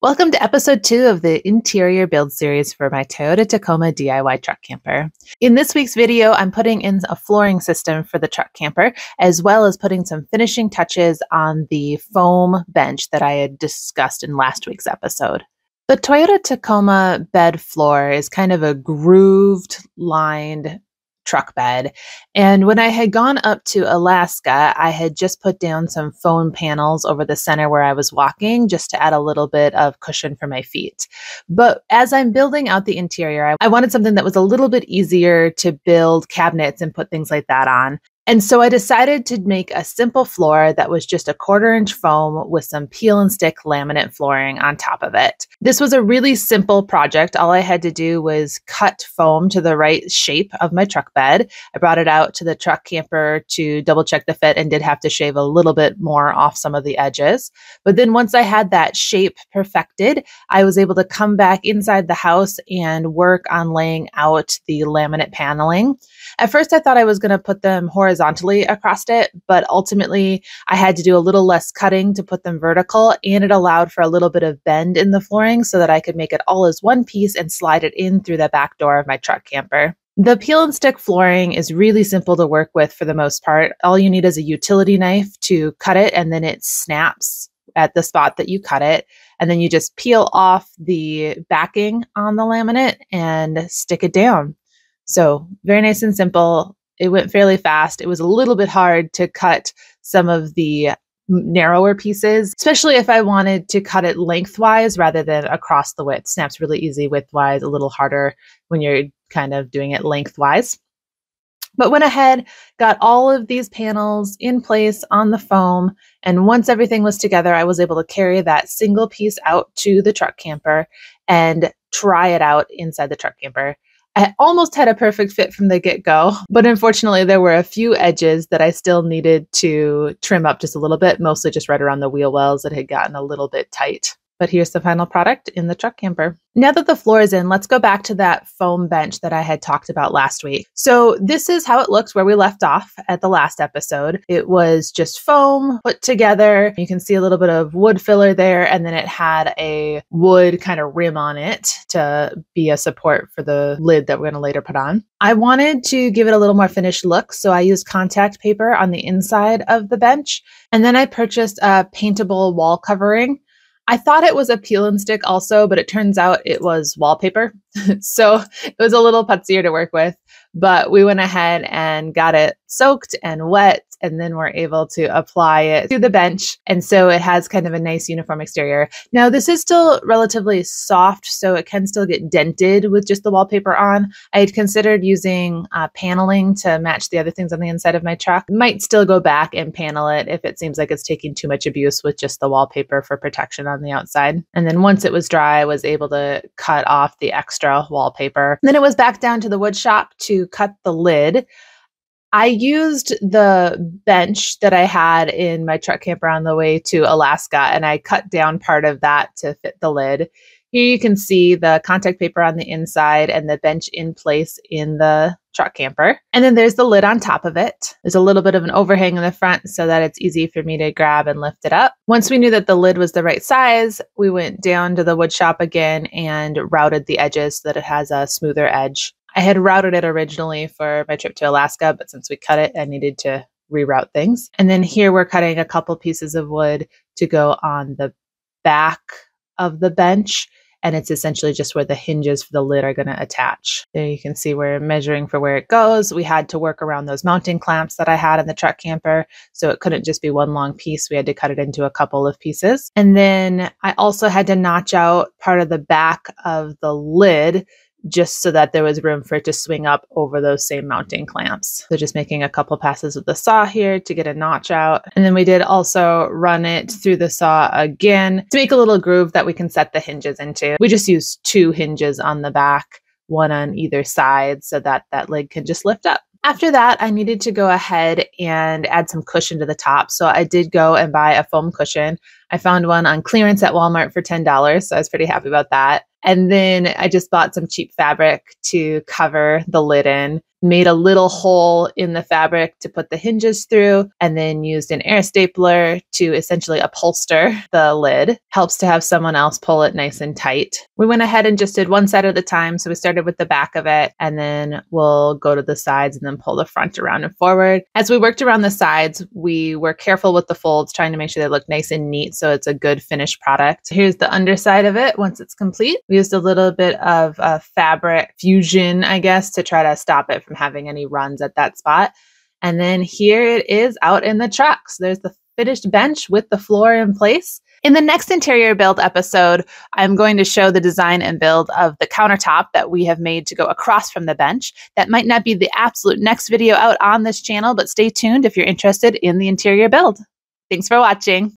Welcome to episode 2 of the interior build series for my Toyota Tacoma DIY truck camper. In this week's video, I'm putting in a flooring system for the truck camper, as well as putting some finishing touches on the foam bench that I had discussed in last week's episode. The Toyota Tacoma bed floor is kind of a grooved, lined truck bed. And when I had gone up to Alaska, I had just put down some foam panels over the center where I was walking just to add a little bit of cushion for my feet. But as I'm building out the interior, I wanted something that was a little bit easier to build cabinets and put things like that on. And so I decided to make a simple floor that was just a 1/4-inch foam with some peel and stick laminate flooring on top of it. This was a really simple project. All I had to do was cut foam to the right shape of my truck bed. I brought it out to the truck camper to double check the fit and did have to shave a little bit more off some of the edges. But then once I had that shape perfected, I was able to come back inside the house and work on laying out the laminate paneling. At first, I thought I was going to put them horizontally across it, but ultimately I had to do a little less cutting to put them vertical, and it allowed for a little bit of bend in the flooring so that I could make it all as one piece and slide it in through the back door of my truck camper. The peel and stick flooring is really simple to work with for the most part. All you need is a utility knife to cut it, and then it snaps at the spot that you cut it. And then you just peel off the backing on the laminate and stick it down. So very nice and simple. It went fairly fast. It was a little bit hard to cut some of the narrower pieces, especially if I wanted to cut it lengthwise rather than across the width. Snaps really easy widthwise, a little harder when you're kind of doing it lengthwise. But went ahead, got all of these panels in place on the foam, and once everything was together, I was able to carry that single piece out to the truck camper and try it out inside the truck camper. I almost had a perfect fit from the get-go, but unfortunately there were a few edges that I still needed to trim up just a little bit, mostly just right around the wheel wells that had gotten a little bit tight. But here's the final product in the truck camper. Now that the floor is in, let's go back to that foam bench that I had talked about last week. So this is how it looks where we left off at the last episode. It was just foam put together. You can see a little bit of wood filler there, and then it had a wood kind of rim on it to be a support for the lid that we're going to later put on. I wanted to give it a little more finished look, so I used contact paper on the inside of the bench, and then I purchased a paintable wall covering. I thought it was a peel and stick also, but it turns out it was wallpaper. So it was a little putzier to work with, but we went ahead and got it soaked and wet, and then we're able to apply it to the bench. And so it has kind of a nice uniform exterior. Now this is still relatively soft, so it can still get dented with just the wallpaper on. I had considered using paneling to match the other things on the inside of my truck. Might still go back and panel it if it seems like it's taking too much abuse with just the wallpaper for protection on the outside. And then once it was dry, I was able to cut off the extra wallpaper. And then it was back down to the wood shop to cut the lid. I used the bench that I had in my truck camper on the way to Alaska, and I cut down part of that to fit the lid. Here you can see the contact paper on the inside and the bench in place in the truck camper. And then there's the lid on top of it. There's a little bit of an overhang in the front so that it's easy for me to grab and lift it up. Once we knew that the lid was the right size, we went down to the wood shop again and routed the edges so that it has a smoother edge. I had routed it originally for my trip to Alaska, but since we cut it, I needed to reroute things. And then here we're cutting a couple pieces of wood to go on the back of the bench. And it's essentially just where the hinges for the lid are going to attach. There you can see we're measuring for where it goes. We had to work around those mounting clamps that I had in the truck camper, so it couldn't just be one long piece. We had to cut it into a couple of pieces. And then I also had to notch out part of the back of the lid just so that there was room for it to swing up over those same mounting clamps. So just making a couple passes with the saw here to get a notch out. And then we did also run it through the saw again to make a little groove that we can set the hinges into. We just used 2 hinges on the back, one on either side, so that that lid can just lift up. After that, I needed to go ahead and add some cushion to the top. So I did go and buy a foam cushion. I found one on clearance at Walmart for $10, so I was pretty happy about that. And then I just bought some cheap fabric to cover the lid in. made a little hole in the fabric to put the hinges through, and then used an air stapler to essentially upholster the lid. Helps to have someone else pull it nice and tight. We went ahead and just did one side at a time. So we started with the back of it, and then we'll go to the sides and then pull the front around and forward. As we worked around the sides, we were careful with the folds, trying to make sure they look nice and neat so it's a good finished product. Here's the underside of it once it's complete. We used a little bit of fabric fusion, I guess, to try to stop it from having any runs at that spot. And then here it is out in the truck. So there's the finished bench with the floor in place. In the next interior build episode, I'm going to show the design and build of the countertop that we have made to go across from the bench. That might not be the absolute next video out on this channel, but stay tuned if you're interested in the interior build. Thanks for watching.